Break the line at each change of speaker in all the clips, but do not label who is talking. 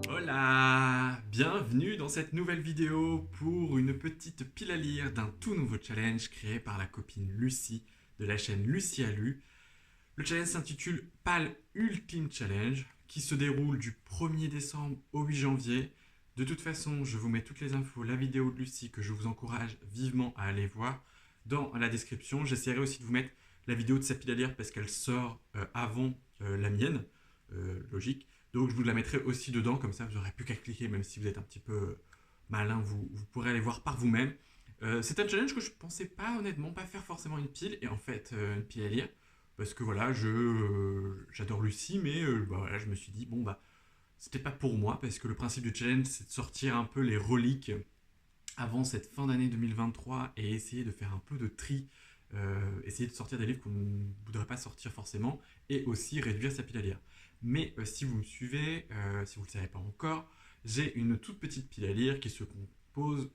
Hola, bienvenue dans cette nouvelle vidéo pour une petite pile à lire d'un tout nouveau challenge créé par la copine Lucie de la chaîne Lucie a lu. Le challenge s'intitule PAL Ultime Challenge qui se déroule du 1er décembre au 8 janvier. De toute façon, je vous mets toutes les infos, la vidéo de Lucie que je vous encourage vivement à aller voir dans la description. J'essaierai aussi de vous mettre la vidéo de sa pile à lire parce qu'elle sort avant la mienne, logique. Donc je vous la mettrai aussi dedans, comme ça vous n'aurez plus qu'à cliquer, même si vous êtes un petit peu malin, vous pourrez aller voir par vous-même. C'est un challenge que je pensais pas honnêtement pas faire forcément une pile, et en fait une pile à lire, parce que voilà, j'adore Lucie, mais bah, voilà, je me suis dit, bon bah, c'était pas pour moi, parce que le principe du challenge, c'est de sortir un peu les reliques avant cette fin d'année 2023 et essayer de faire un peu de tri, essayer de sortir des livres qu'on ne voudrait pas sortir forcément, et aussi réduire sa pile à lire. Mais si vous me suivez, si vous ne le savez pas encore, j'ai une toute petite pile à lire qui se compose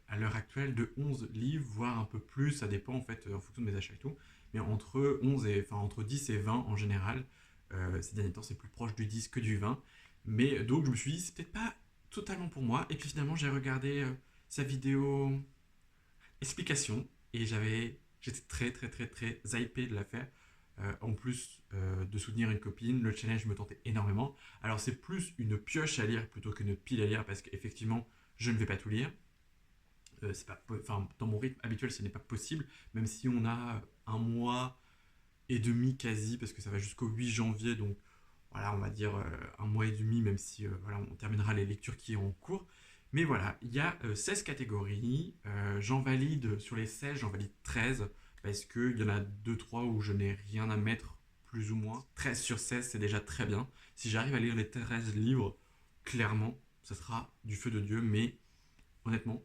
à l'heure actuelle de 11 livres, voire un peu plus, ça dépend en fait en fonction de mes achats et tout, mais entre 10 et 20 en général. Ces derniers temps, c'est plus proche du 10 que du 20. Mais donc je me suis dit, c'est peut-être pas totalement pour moi. Et puis finalement, j'ai regardé sa vidéo explication et j'étais très hypé de la faire. En plus de soutenir une copine, le challenge me tentait énormément. Alors c'est plus une pioche à lire plutôt qu'une pile à lire parce qu'effectivement je ne vais pas tout lire. C'est pas, enfin, dans mon rythme habituel ce n'est pas possible, même si on a un mois et demi quasi, parce que ça va jusqu'au 8 janvier, donc voilà, on va dire un mois et demi, même si voilà, on terminera les lectures qui sont en cours. Mais voilà, il y a 16 catégories. J'en valide, sur les 16, j'en valide 13, parce qu'il y en a deux trois où je n'ai rien à mettre, plus ou moins. 13 sur 16, c'est déjà très bien. Si j'arrive à lire les 13 livres, clairement, ça sera du feu de Dieu, mais honnêtement,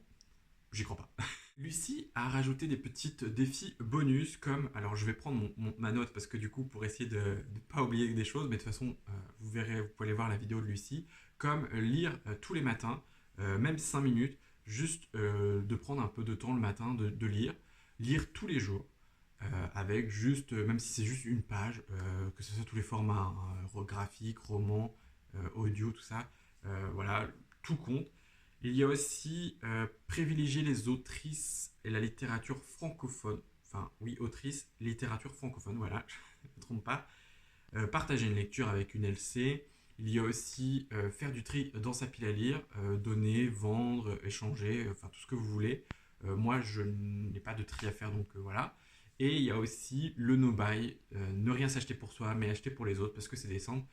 j'y crois pas. Lucie a rajouté des petites défis bonus comme, alors je vais prendre ma note parce que du coup pour essayer de ne pas oublier des choses, mais de toute façon vous verrez, vous pouvez aller voir la vidéo de Lucie, comme lire tous les matins, même 5 minutes, juste de prendre un peu de temps le matin lire tous les jours, avec juste, même si c'est juste une page, que ce soit tous les formats, hein, graphique, roman, audio, tout ça, voilà, tout compte. Il y a aussi privilégier les autrices et la littérature francophone. Enfin, oui, autrice, littérature francophone, voilà, je ne me trompe pas. Partager une lecture avec une LC. Il y a aussi faire du tri dans sa pile à lire, donner, vendre, échanger, enfin tout ce que vous voulez. Moi, je n'ai pas de tri à faire, donc voilà. Et il y a aussi le no-buy, ne rien s'acheter pour soi, mais acheter pour les autres, parce que c'est des centres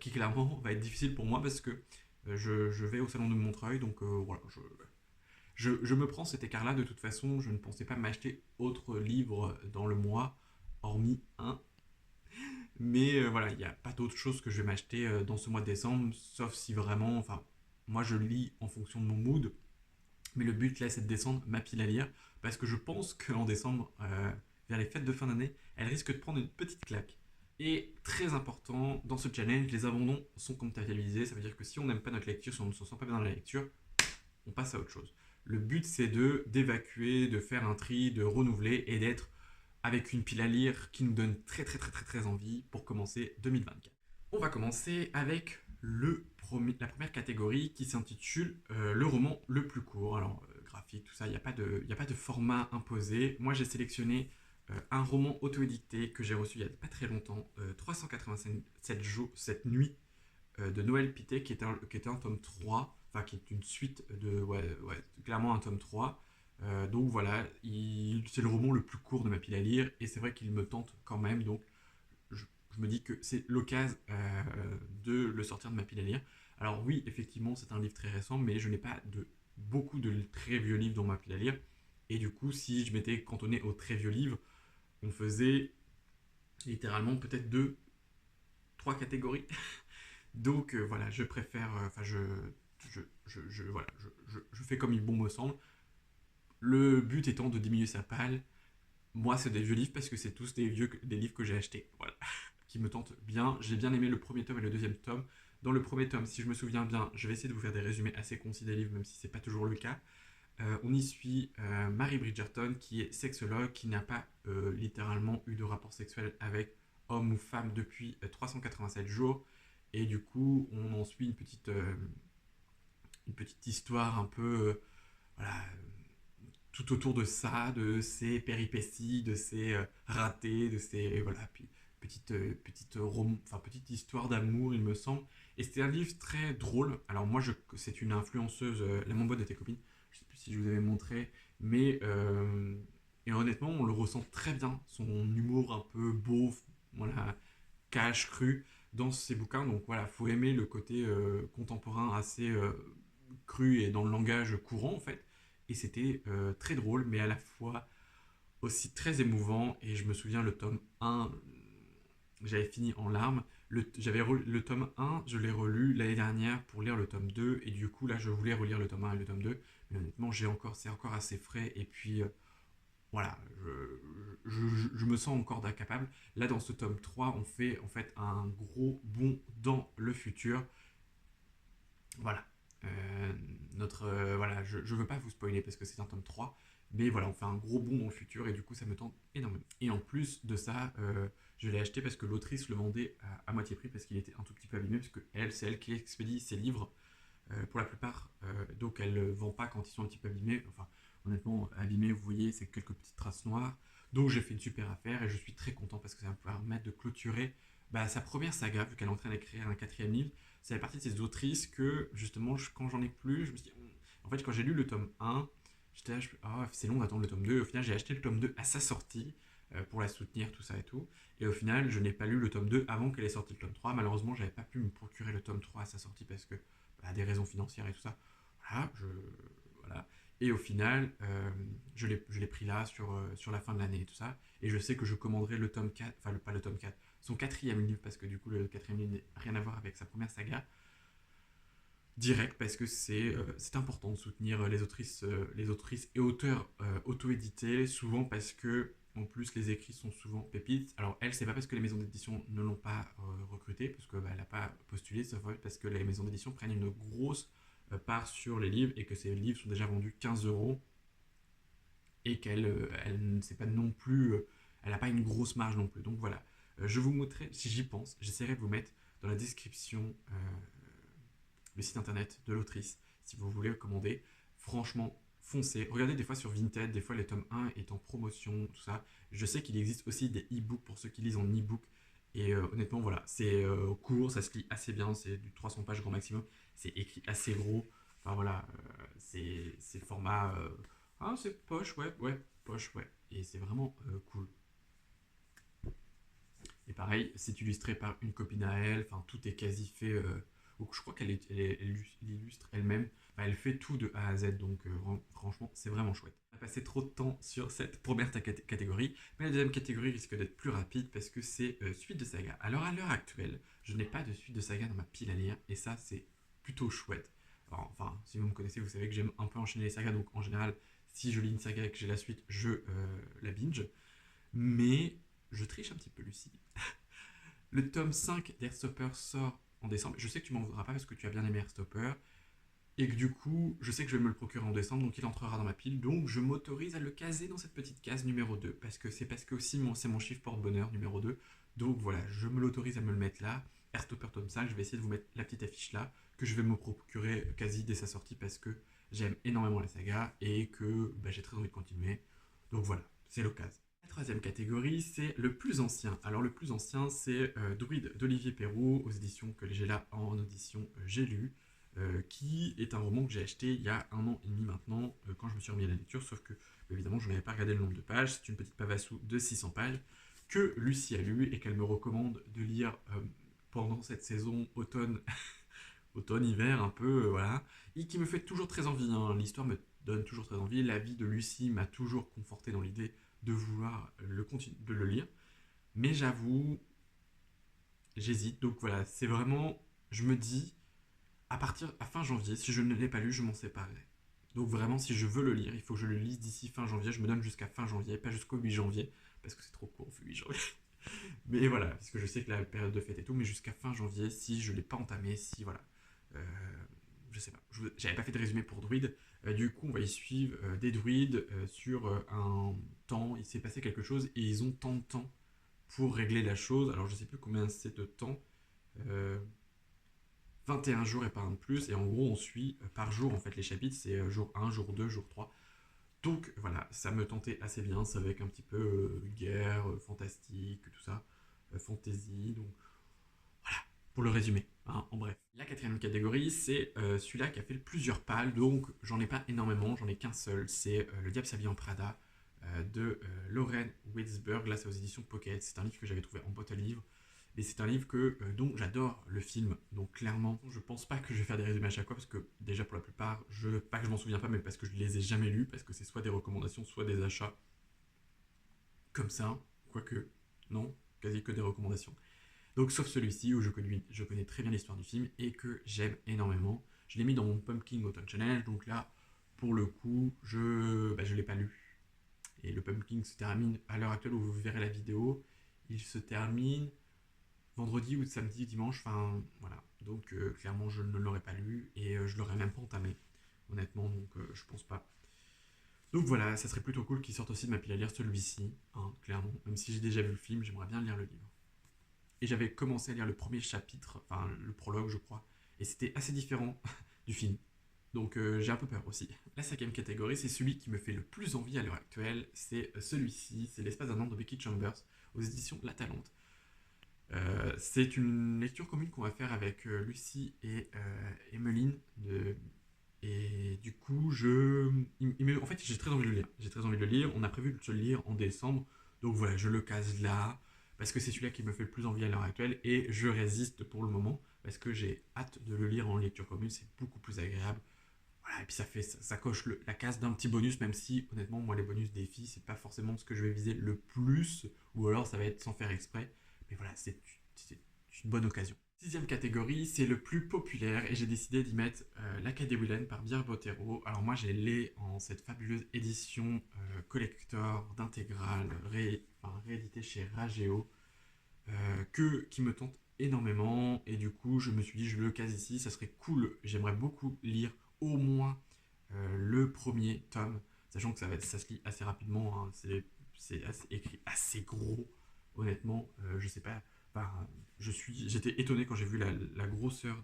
qui clairement va être difficile pour moi, parce que je vais au salon de Montreuil, donc voilà, je me prends cet écart-là. De toute façon, je ne pensais pas m'acheter autre livre dans le mois, hormis un. Mais voilà, il n'y a pas d'autre chose que je vais m'acheter dans ce mois de décembre, sauf si vraiment, enfin, moi je lis en fonction de mon mood, mais le but là c'est de descendre ma pile à lire, parce que je pense qu'en décembre, vers les fêtes de fin d'année, elle risque de prendre une petite claque. Et très important, dans ce challenge, les abandons sont comptabilisés. Ça veut dire que si on n'aime pas notre lecture, si on ne se sent pas bien dans la lecture, on passe à autre chose. Le but, c'est d'évacuer, de faire un tri, de renouveler et d'être avec une pile à lire qui nous donne très envie pour commencer 2024. On va commencer avec la première catégorie qui s'intitule le roman le plus court. Alors, graphique, tout ça, il n'y a pas de format imposé. Moi, j'ai sélectionné un roman auto-édité que j'ai reçu il n'y a pas très longtemps, 387 jours, cette nuit, de Noël Pité, qui était un tome 3, enfin qui est une suite de, ouais, clairement un tome 3. Donc voilà, c'est le roman le plus court de ma pile à lire, et c'est vrai qu'il me tente quand même, donc je me dis que c'est l'occasion de le sortir de ma pile à lire. Alors oui, effectivement, c'est un livre très récent, mais je n'ai pas beaucoup de très vieux livres dans ma pile à lire, et du coup, si je m'étais cantonné aux très vieux livres, on faisait littéralement peut-être trois catégories. Donc voilà, je préfère, enfin voilà, je fais comme il bon me semble. Le but étant de diminuer sa palle. Moi, c'est des vieux livres parce que c'est tous des livres que j'ai achetés, voilà, qui me tentent bien. J'ai bien aimé le premier tome et le deuxième tome. Dans le premier tome, si je me souviens bien, je vais essayer de vous faire des résumés assez concis des livres, même si c'est pas toujours le cas. On y suit Mary Bridgerton, qui est sexologue, qui n'a pas littéralement eu de rapport sexuel avec homme ou femme depuis 387 jours. Et du coup, on en suit une petite histoire un peu, voilà, tout autour de ça, de ses péripéties, de ses ratés, de ses voilà, puis petite histoire d'amour, il me semble. Et c'était un livre très drôle. Alors moi, c'est une influenceuse, la Mambo de tes copines. Je sais plus si je vous avais montré, mais et honnêtement, on le ressent très bien. Son humour un peu beauf, voilà, cash, cru dans ses bouquins. Donc voilà, faut aimer le côté contemporain assez cru et dans le langage courant en fait. Et c'était très drôle, mais à la fois aussi très émouvant. Et je me souviens, le tome 1, j'avais fini en larmes. Le tome 1, je l'ai relu l'année dernière pour lire le tome 2. Et du coup, là, je voulais relire le tome 1 et le tome 2. Mais honnêtement, c'est encore assez frais. Et puis, voilà, je me sens encore d'incapable. Là, dans ce tome 3, on fait en fait un gros bond dans le futur. Voilà. Euh, voilà, je ne veux pas vous spoiler parce que c'est un tome 3, mais voilà, on fait un gros bond dans le futur et du coup ça me tente énormément. Et en plus de ça, je l'ai acheté parce que l'autrice le vendait à moitié prix parce qu'il était un tout petit peu abîmé, parce que c'est elle qui expédie ses livres pour la plupart, donc elle ne vend pas quand ils sont un petit peu abîmés. Enfin, honnêtement, abîmés, vous voyez, c'est quelques petites traces noires. Donc j'ai fait une super affaire et je suis très content parce que ça va me permettre de clôturer sa première saga, vu qu'elle est en train d'écrire un quatrième livre. Ça fait partie de ces autrices que, justement, quand j'en ai plus, je me suis dit, en fait, quand j'ai lu le tome 1, j'étais là, c'est long d'attendre le tome 2. Au final, j'ai acheté le tome 2 à sa sortie pour la soutenir, tout ça et tout. Et au final, je n'ai pas lu le tome 2 avant qu'elle ait sorti le tome 3. Malheureusement, j'avais pas pu me procurer le tome 3 à sa sortie parce que des raisons financières et tout ça. Voilà, voilà. Et au final, je l'ai pris là sur la fin de l'année et tout ça. Et je sais que je commanderai le tome 4, enfin pas le tome 4, son quatrième livre, parce que du coup le quatrième livre n'a rien à voir avec sa première saga, direct, parce que c'est important de soutenir les autrices et auteurs auto-édités, souvent parce que en plus les écrits sont souvent pépites. Alors elle, c'est pas parce que les maisons d'édition ne l'ont pas recrutée, parce qu'elle n'a pas postulé, sauf parce que les maisons d'édition prennent une grosse part sur les livres et que ces livres sont déjà vendus 15 euros et qu'elle elle ne sait pas non plus, elle n'a pas une grosse marge non plus. Donc voilà, je vous montrerai, si j'y pense, j'essaierai de vous mettre dans la description le site internet de l'autrice si vous voulez commander. Franchement, foncez. Regardez des fois sur Vinted, des fois les tomes 1 est en promotion, tout ça. Je sais qu'il existe aussi des e-books pour ceux qui lisent en e-book. Et honnêtement, voilà, c'est court, ça se lit assez bien, c'est du 300 pages grand maximum. C'est écrit assez gros. Enfin voilà, c'est le format. C'est poche, ouais, ouais, poche, ouais. Et c'est vraiment cool. Et pareil, c'est illustré par une copine à elle, enfin tout est quasi fait. Je crois elle illustre elle-même. Enfin, elle fait tout de A à Z, donc franchement, c'est vraiment chouette. On a passé trop de temps sur cette première catégorie, mais la deuxième catégorie risque d'être plus rapide parce que c'est suite de saga. Alors à l'heure actuelle, je n'ai pas de suite de saga dans ma pile à lire, et ça c'est plutôt chouette. Alors, enfin, si vous me connaissez, vous savez que j'aime un peu enchaîner les sagas, donc en général, si je lis une saga et que j'ai la suite, je la binge. Mais je triche un petit peu, Lucie. Le tome 5 d'Airstopper sort en décembre. Je sais que tu m'en voudras pas parce que tu as bien aimé Airstopper. Et que du coup, je sais que je vais me le procurer en décembre, donc il entrera dans ma pile. Donc je m'autorise à le caser dans cette petite case numéro 2. Parce que aussi c'est mon chiffre porte-bonheur numéro 2. Donc voilà, je me l'autorise à me le mettre là. Airstopper tome 5, je vais essayer de vous mettre la petite affiche là, que je vais me procurer quasi dès sa sortie parce que j'aime énormément la saga et que j'ai très envie de continuer. Donc voilà, c'est l'occasion. La troisième catégorie, c'est le plus ancien. Alors le plus ancien, c'est Druide d'Olivier Perrault, aux éditions que j'ai là en audition J'ai lu, qui est un roman que j'ai acheté il y a 1 an et demi maintenant, quand je me suis remis à la lecture, sauf que évidemment je n'avais pas regardé le nombre de pages. C'est une petite pavassou de 600 pages que Lucie a lu et qu'elle me recommande de lire pendant cette saison automne, automne-hiver un peu, voilà, et qui me fait toujours très envie, hein. L'histoire me donne toujours très envie, la vie de Lucie m'a toujours conforté dans l'idée de vouloir de le lire, mais j'avoue, j'hésite, donc voilà, c'est vraiment, je me dis, à fin janvier, si je ne l'ai pas lu, je m'en séparerai. Donc vraiment, si je veux le lire, il faut que je le lise d'ici fin janvier, je me donne jusqu'à fin janvier, pas jusqu'au 8 janvier, parce que c'est trop court, 8 janvier. Mais voilà, parce que je sais que la période de fête et tout, mais jusqu'à fin janvier, si je ne l'ai pas entamé, si voilà. Euh, je sais pas, j'avais pas fait de résumé pour Druide, du coup on va y suivre des druides sur un temps, il s'est passé quelque chose et ils ont tant de temps pour régler la chose. Alors je sais plus combien c'est de temps, euh, 21 jours et pas un de plus, et en gros on suit par jour en fait les chapitres, c'est jour 1, jour 2, jour 3. Donc voilà, ça me tentait assez bien, c'est avec un petit peu guerre, fantastique, tout ça, fantasy, donc voilà, pour le résumé, hein, en bref. La quatrième catégorie, c'est celui-là qui a fait plusieurs pales, donc j'en ai pas énormément, j'en ai qu'un seul, c'est Le Diable s'habille en Prada de Lauren Witzberg, là c'est aux éditions Pocket, c'est un livre que j'avais trouvé en boîte à livres, et c'est un livre dont j'adore le film, donc clairement, je pense pas que je vais faire des résumés à chaque fois, parce que déjà pour la plupart, pas que je m'en souviens pas, mais parce que je les ai jamais lus, parce que c'est soit des recommandations, soit des achats, comme ça, quoique, non, quasi que des recommandations. Donc sauf celui-ci où je connais très bien l'histoire du film et que j'aime énormément. Je l'ai mis dans mon Pumpkin Autumn Challenge, donc là, pour le coup, je l'ai pas lu. Et le Pumpkin se termine, à l'heure actuelle où vous verrez la vidéo, il se termine vendredi ou samedi, dimanche, enfin voilà. Donc clairement je ne l'aurais pas lu et je l'aurais même pas entamé, honnêtement, donc je pense pas. Donc voilà, ça serait plutôt cool qu'il sorte aussi de ma pile à lire celui-ci, hein, clairement. Même si j'ai déjà vu le film, j'aimerais bien lire le livre. Et j'avais commencé à lire le premier chapitre, enfin le prologue je crois, et c'était assez différent du film. Donc j'ai un peu peur aussi. La cinquième catégorie, c'est celui qui me fait le plus envie à l'heure actuelle, c'est celui-ci, c'est L'espace d'un an de Becky Chambers, aux éditions La Talente. C'est une lecture commune qu'on va faire avec Lucie et Emmeline. Et du coup, en fait, j'ai très envie de le lire. J'ai très envie de le lire. On a prévu de le lire en décembre. Donc voilà, je le case là. Parce que c'est celui-là qui me fait le plus envie à l'heure actuelle. Et je résiste pour le moment. Parce que j'ai hâte de le lire en lecture commune. C'est beaucoup plus agréable. Voilà, et puis ça coche la case d'un petit bonus. Même si, honnêtement, moi, les bonus défis, c'est pas forcément ce que je vais viser le plus. Ou alors, ça va être sans faire exprès. Mais voilà, c'est une bonne occasion. Sixième catégorie, c'est le plus populaire et j'ai décidé d'y mettre l'Acadie Willen par Bière Bottero. Alors moi j'ai l'ai en cette fabuleuse édition collector d'intégrale rééditée chez Rageo qui me tente énormément et du coup je me suis dit je le case ici, ça serait cool, j'aimerais beaucoup lire au moins le premier tome, sachant que ça se lit assez rapidement, hein, écrit assez gros, honnêtement, je sais pas, enfin, j'étais étonné quand j'ai vu la grosseur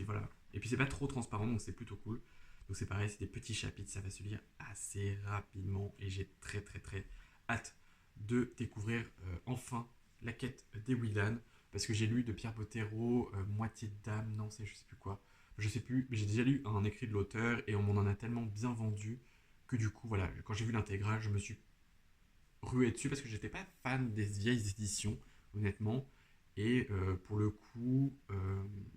voilà. Et puis c'est pas trop transparent, donc c'est plutôt cool. Donc c'est pareil, c'est des petits chapitres, ça va se lire assez rapidement et j'ai très très très hâte de découvrir enfin la quête des Willan, parce que j'ai lu de Pierre Bottero, Moitié d'âme, non c'est je sais plus quoi, je sais plus, mais j'ai déjà lu un écrit de l'auteur et on m'en en a tellement bien vendu que du coup voilà, quand j'ai vu l'intégrale, je me suis rué dessus parce que j'étais pas fan des vieilles éditions, honnêtement. Et pour le coup,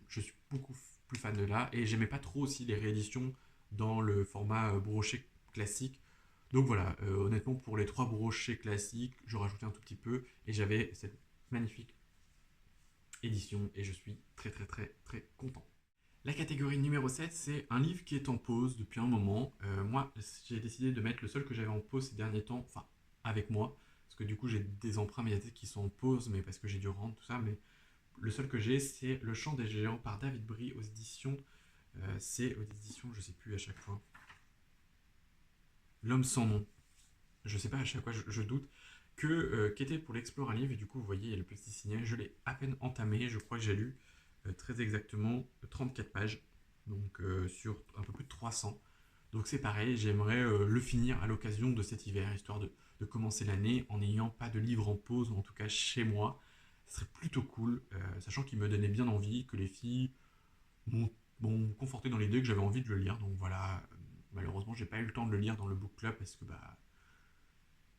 je suis beaucoup plus fan de là. Et j'aimais pas trop aussi les rééditions dans le format brochet classique. Donc voilà, honnêtement, pour les trois brochets classiques, je rajoutais un tout petit peu. Et j'avais cette magnifique édition. Et je suis très très très très content. La catégorie numéro 7, c'est un livre qui est en pause depuis un moment. Moi, j'ai décidé de mettre le seul que j'avais en pause ces derniers temps, enfin, avec moi, parce que du coup, j'ai des emprunts médiathèques qui sont en pause, mais parce que j'ai dû rendre tout ça, mais le seul que j'ai, c'est Le Chant des Géants par David Brie aux éditions, c'est aux éditions, je sais plus à chaque fois, L'Homme sans nom. Je sais pas à chaque fois, je doute, qu'était pour l'Explore un livre, et du coup, vous voyez, il y a le petit signet, je l'ai à peine entamé, je crois que j'ai lu très exactement 34 pages, donc sur un peu plus de 300. Donc c'est pareil, j'aimerais le finir à l'occasion de cet hiver, histoire de commencer l'année en n'ayant pas de livre en pause, ou en tout cas chez moi. Ce serait plutôt cool, sachant qu'il me donnait bien envie, que les filles m'ont conforté dans l'idée que j'avais envie de le lire. Donc voilà, malheureusement j'ai pas eu le temps de le lire dans le book club parce que bah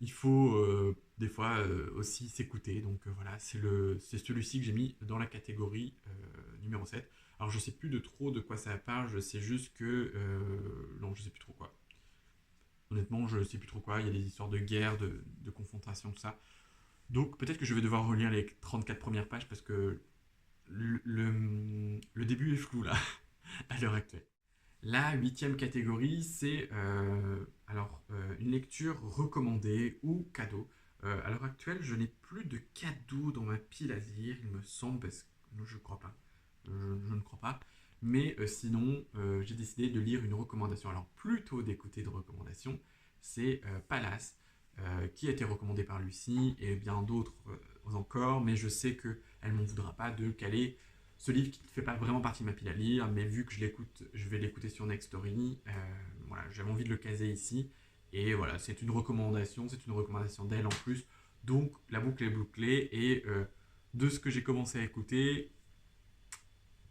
il faut des fois aussi s'écouter. Donc voilà, c'est celui-ci que j'ai mis dans la catégorie numéro 7. Alors je sais plus de trop de quoi ça parle, je sais juste que... non, je sais plus trop quoi. Honnêtement, je sais plus trop quoi. Il y a des histoires de guerre, de confrontation, tout ça. Donc peut-être que je vais devoir relire les 34 premières pages parce que le début est flou là, à l'heure actuelle. La huitième catégorie, c'est une lecture recommandée ou cadeau. À l'heure actuelle, je n'ai plus de cadeaux dans ma pile à lire, il me semble, parce que je crois pas. Je ne crois pas. Mais sinon, j'ai décidé de lire une recommandation. Alors, plutôt d'écouter de recommandations, c'est Palace qui a été recommandé par Lucie et bien d'autres encore, mais je sais qu'elle ne m'en voudra pas de caler ce livre qui ne fait pas vraiment partie de ma pile à lire, mais vu que je vais l'écouter sur Nextory, voilà, j'avais envie de le caser ici. Et voilà, c'est une recommandation d'elle en plus. Donc la boucle est bouclée et de ce que j'ai commencé à écouter,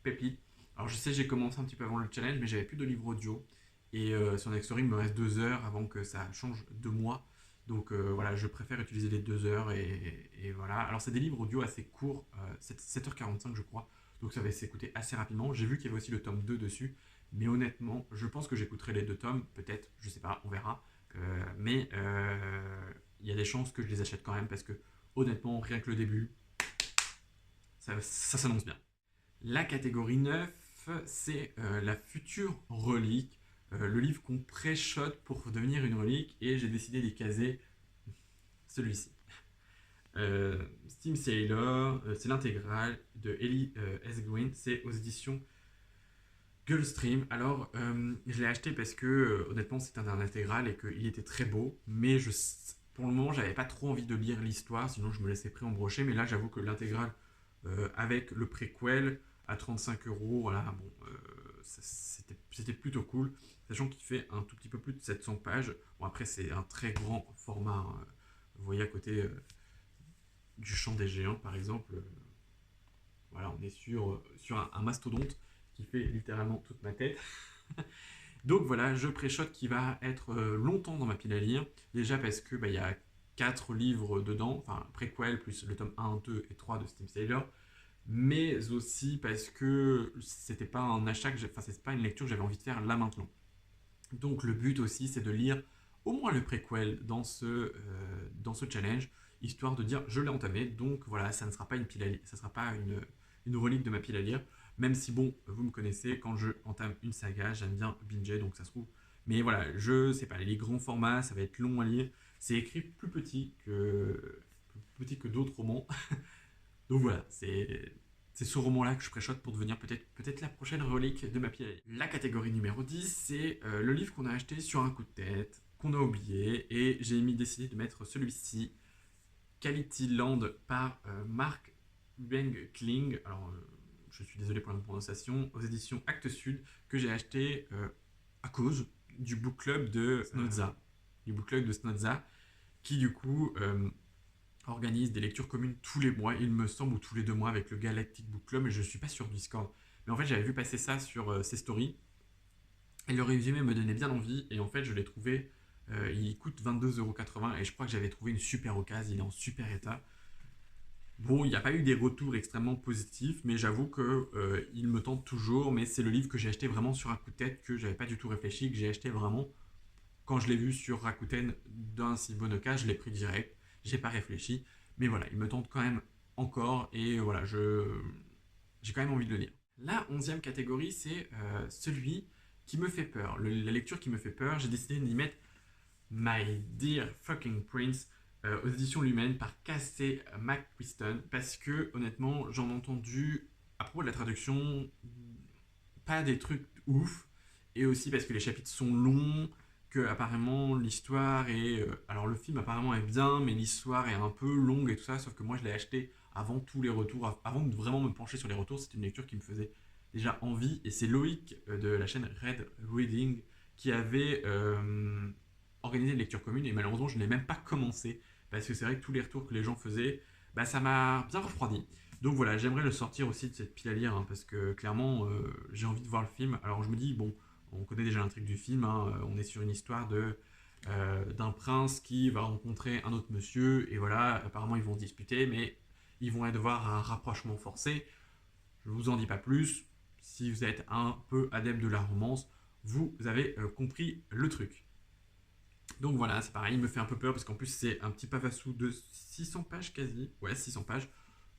pépite. Alors je sais, j'ai commencé un petit peu avant le challenge, mais j'avais plus de livre audio. Et sur Nextory, il me reste 2 heures avant que ça change de mois. Donc voilà, je préfère utiliser les 2 heures et voilà. Alors c'est des livres audio assez courts, 7h45 je crois. Donc ça va s'écouter assez rapidement. J'ai vu qu'il y avait aussi le tome 2 dessus. Mais honnêtement, je pense que j'écouterai les 2 tomes. Peut-être, je sais pas, on verra. Mais il y a des chances que je les achète quand même parce que honnêtement, rien que le début, ça s'annonce bien. La catégorie 9, c'est la future relique, le livre qu'on pré-shot pour devenir une relique, et j'ai décidé d'y caser celui-ci. Steam Sailor, c'est l'intégrale de Ellie S. Green, c'est aux éditions Gulfstream. Alors, je l'ai acheté parce que honnêtement, c'est un intégral et qu'il était très beau, mais pour le moment, j'avais pas trop envie de lire l'histoire, sinon je me laissais préembrocher. Mais là, j'avoue que l'intégrale avec le préquel à 35 euros, voilà, bon, c'était plutôt cool, sachant qu'il fait un tout petit peu plus de 700 pages. Bon, après, c'est un très grand format, hein. Vous voyez à côté du Chant des Géants, par exemple, voilà, on est sur un mastodonte qui fait littéralement toute ma tête. Donc voilà, je pré-shot qui va être longtemps dans ma pile à lire. Déjà parce que y a 4 livres dedans, enfin préquel plus le tome 1, 2 et 3 de Steam Sailor. Mais aussi parce que c'était pas un achat c'est pas une lecture que j'avais envie de faire là maintenant. Donc le but aussi c'est de lire au moins le préquel dans ce challenge, histoire de dire je l'ai entamé, donc voilà, ça ne sera pas une pile à lire, ça sera pas une relique de ma pile à lire, même si bon, vous me connaissez, quand je entame une saga, j'aime bien binger, donc ça se trouve. Mais voilà, je sais pas, les grands formats, ça va être long à lire, c'est écrit plus petit que d'autres romans, donc voilà, c'est ce roman-là que je préchote pour devenir peut-être la prochaine relique de ma pile à lire. La catégorie numéro 10, c'est le livre qu'on a acheté sur un coup de tête, qu'on a oublié, et j'ai décidé de mettre celui-ci, Quality Land par Mark Bengkling. Alors, je suis désolé pour la prononciation, aux éditions Actes Sud, que j'ai acheté à cause du book club de Snodza. Du book club de Snodza, qui du coup organise des lectures communes tous les mois, il me semble, ou tous les 2 mois avec le Galactic Book Club, mais je ne suis pas sur Discord. Mais en fait, j'avais vu passer ça sur ses stories, et le résumé me donnait bien envie, et en fait, je l'ai trouvé, il coûte 22,80 €, et je crois que j'avais trouvé une super occasion, il est en super état. Bon, il n'y a pas eu des retours extrêmement positifs, mais j'avoue que il me tente toujours, mais c'est le livre que j'ai acheté vraiment sur un coup de tête, que j'avais pas du tout réfléchi, que j'ai acheté vraiment quand je l'ai vu sur Rakuten d'un si bon cas, je l'ai pris direct, j'ai pas réfléchi, mais voilà, il me tente quand même encore, et voilà, j'ai quand même envie de le lire. La 11e catégorie, c'est celui qui me fait peur, la lecture qui me fait peur. J'ai décidé d'y mettre My Dear Fucking Prince, aux éditions Lumen par Casey McQuiston, parce que honnêtement, j'en ai entendu à propos de la traduction pas des trucs ouf, et aussi parce que les chapitres sont longs, que apparemment l'histoire est... alors le film apparemment est bien, mais l'histoire est un peu longue et tout ça, sauf que moi je l'ai acheté avant tous les retours, avant de vraiment me pencher sur les retours, c'était une lecture qui me faisait déjà envie, et c'est Loïc de la chaîne Red Reading qui avait organisé une lecture commune, et malheureusement je ne l'ai même pas commencé, parce que c'est vrai que tous les retours que les gens faisaient, bah, ça m'a bien refroidi. Donc voilà, j'aimerais le sortir aussi de cette pile à lire, hein, parce que clairement, j'ai envie de voir le film. Alors je me dis, bon, on connaît déjà l'intrigue du film, hein, on est sur une histoire d'un prince qui va rencontrer un autre monsieur, et voilà, apparemment ils vont se disputer, mais ils vont devoir un rapprochement forcé. Je ne vous en dis pas plus. Si vous êtes un peu adepte de la romance, vous avez compris le truc. Donc voilà, c'est pareil, il me fait un peu peur parce qu'en plus c'est un petit pavassou de 600 pages quasi. Ouais, 600 pages.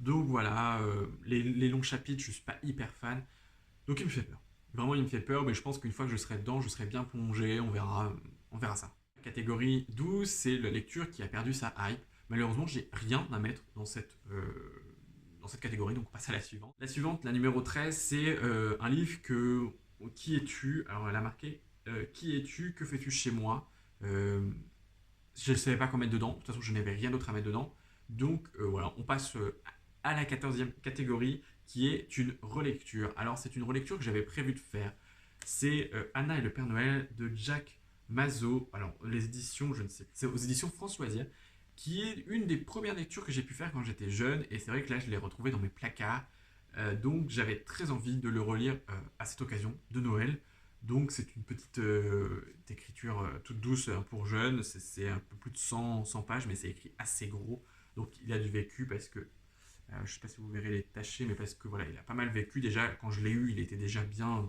Donc voilà, les longs chapitres, je suis pas hyper fan. Donc il me fait peur. Vraiment, il me fait peur, mais je pense qu'une fois que je serai dedans, je serai bien plongé, on verra ça. Catégorie 12, c'est la lecture qui a perdu sa hype. Malheureusement, j'ai rien à mettre dans cette catégorie, donc on passe à la suivante. La suivante, la numéro 13, c'est un livre que... Qui es-tu? Alors elle a marqué Qui es-tu? Que fais-tu chez moi? je ne savais pas quoi mettre dedans. De toute façon, je n'avais rien d'autre à mettre dedans. Donc voilà, on passe à la 14e catégorie qui est une relecture. Alors c'est une relecture que j'avais prévu de faire. C'est Anna et le Père Noël de Jacques Mazot. Alors les éditions, je ne sais, c'est aux éditions Françoisière, qui est une des premières lectures que j'ai pu faire quand j'étais jeune. Et c'est vrai que là, je l'ai retrouvé dans mes placards. Donc j'avais très envie de le relire à cette occasion de Noël. Donc c'est une petite écriture toute douce pour jeunes. C'est un peu plus de 100 pages, mais c'est écrit assez gros. Donc il a du vécu parce que, je ne sais pas si vous verrez les tachés, mais parce que voilà, il a pas mal vécu. Déjà, quand je l'ai eu, il était déjà bien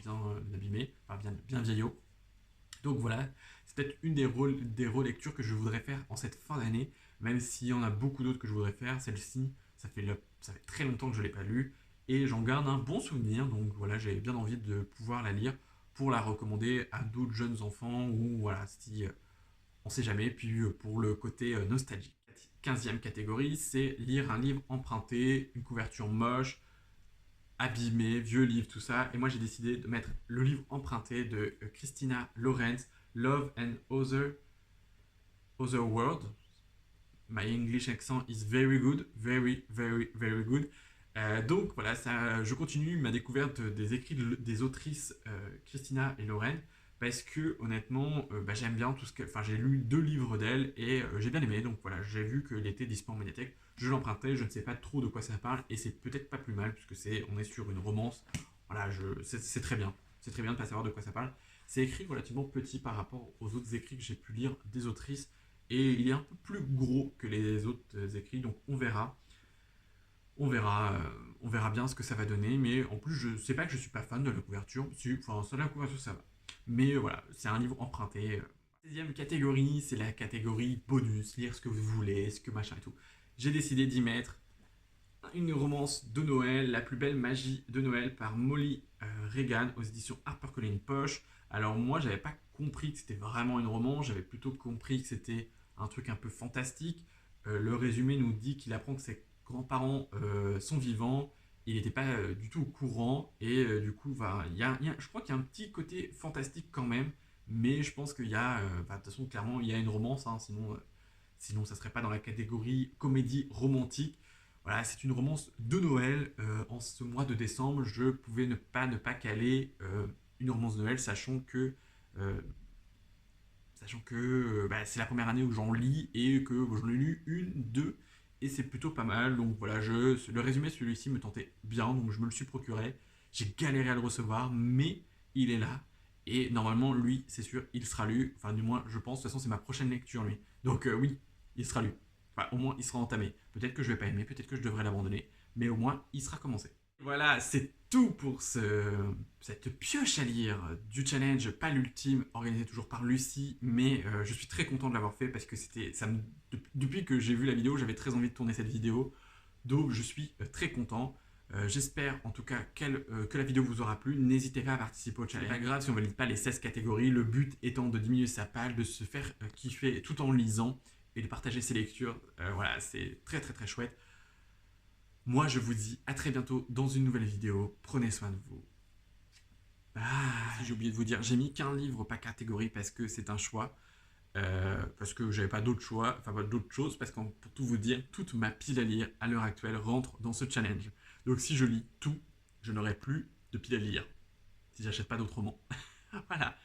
abîmé, enfin bien vieillot. Donc voilà, c'est peut-être une des relectures que je voudrais faire en cette fin d'année, même s'il y en a beaucoup d'autres que je voudrais faire. Celle-ci, ça fait très longtemps que je ne l'ai pas lue, et j'en garde un bon souvenir, donc voilà, j'avais bien envie de pouvoir la lire pour la recommander à d'autres jeunes enfants, ou voilà, si on sait jamais, puis pour le côté nostalgique. 15e catégorie, c'est lire un livre emprunté, une couverture moche, abîmé, vieux livre, tout ça. Et moi, j'ai décidé de mettre le livre emprunté de Christina Lorenz, Love and Other World. My English accent is very good, very good. Donc voilà, ça, je continue ma découverte des écrits des autrices Christina et Lorraine parce que honnêtement, j'aime bien tout ce que, enfin j'ai lu 2 livres d'elle et j'ai bien aimé. Donc voilà, j'ai vu qu'il était dispo en médiathèque, je l'empruntais, je ne sais pas trop de quoi ça parle et c'est peut-être pas plus mal puisque on est sur une romance. Voilà, c'est très bien, c'est très bien de pas savoir de quoi ça parle. C'est écrit relativement petit par rapport aux autres écrits que j'ai pu lire des autrices et il est un peu plus gros que les autres écrits, donc on verra. On verra bien ce que ça va donner, mais en plus, je sais pas que je suis pas fan de la couverture. Enfin, ça, la couverture, ça va. Mais voilà, c'est un livre emprunté. 16e catégorie, c'est la catégorie bonus, lire ce que vous voulez, ce que machin et tout. J'ai décidé d'y mettre une romance de Noël, La plus belle magie de Noël par Molly Reagan aux éditions HarperCollins Poche. Alors moi, j'avais pas compris que c'était vraiment une romance, j'avais plutôt compris que c'était un truc un peu fantastique. Le résumé nous dit qu'il apprend que ses grands-parents sont vivants, il n'était pas du tout au courant, et du coup, je crois qu'il y a un petit côté fantastique quand même, mais je pense qu'il y a, de toute façon, clairement, il y a une romance, hein, sinon ça serait pas dans la catégorie comédie romantique. Voilà, c'est une romance de Noël. En ce mois de décembre, je pouvais ne pas caler une romance de Noël, sachant que c'est la première année où j'en lis et que j'en ai lu une, deux, et c'est plutôt pas mal. Donc voilà, le résumé, celui-ci me tentait bien, donc je me le suis procuré. J'ai galéré à le recevoir, mais il est là. Et normalement, lui, c'est sûr, il sera lu. Enfin, du moins, je pense. De toute façon, c'est ma prochaine lecture, lui. Donc oui, il sera lu. Enfin, au moins, il sera entamé. Peut-être que je vais pas aimer, peut-être que je devrais l'abandonner, mais au moins, il sera commencé. Voilà, c'est tout pour cette pioche à lire du challenge, pas l'ultime, organisé toujours par Lucie, mais je suis très content de l'avoir fait parce que depuis que j'ai vu la vidéo, j'avais très envie de tourner cette vidéo, donc je suis très content. J'espère en tout cas que la vidéo vous aura plu. N'hésitez pas à participer au challenge. C'est pas grave si on ne valide pas les 16 catégories, le but étant de diminuer sa page, de se faire kiffer tout en lisant et de partager ses lectures. Voilà, c'est très très très chouette. Moi, je vous dis à très bientôt dans une nouvelle vidéo. Prenez soin de vous. Si j'ai oublié de vous dire, j'ai mis qu'un livre par catégorie parce que c'est un choix. Parce que j'avais pas d'autre choix, enfin pas d'autre chose, parce que pour tout vous dire, toute ma pile à lire à l'heure actuelle rentre dans ce challenge. Donc si je lis tout, je n'aurai plus de pile à lire. Si j'achète pas d'autres romans. Voilà.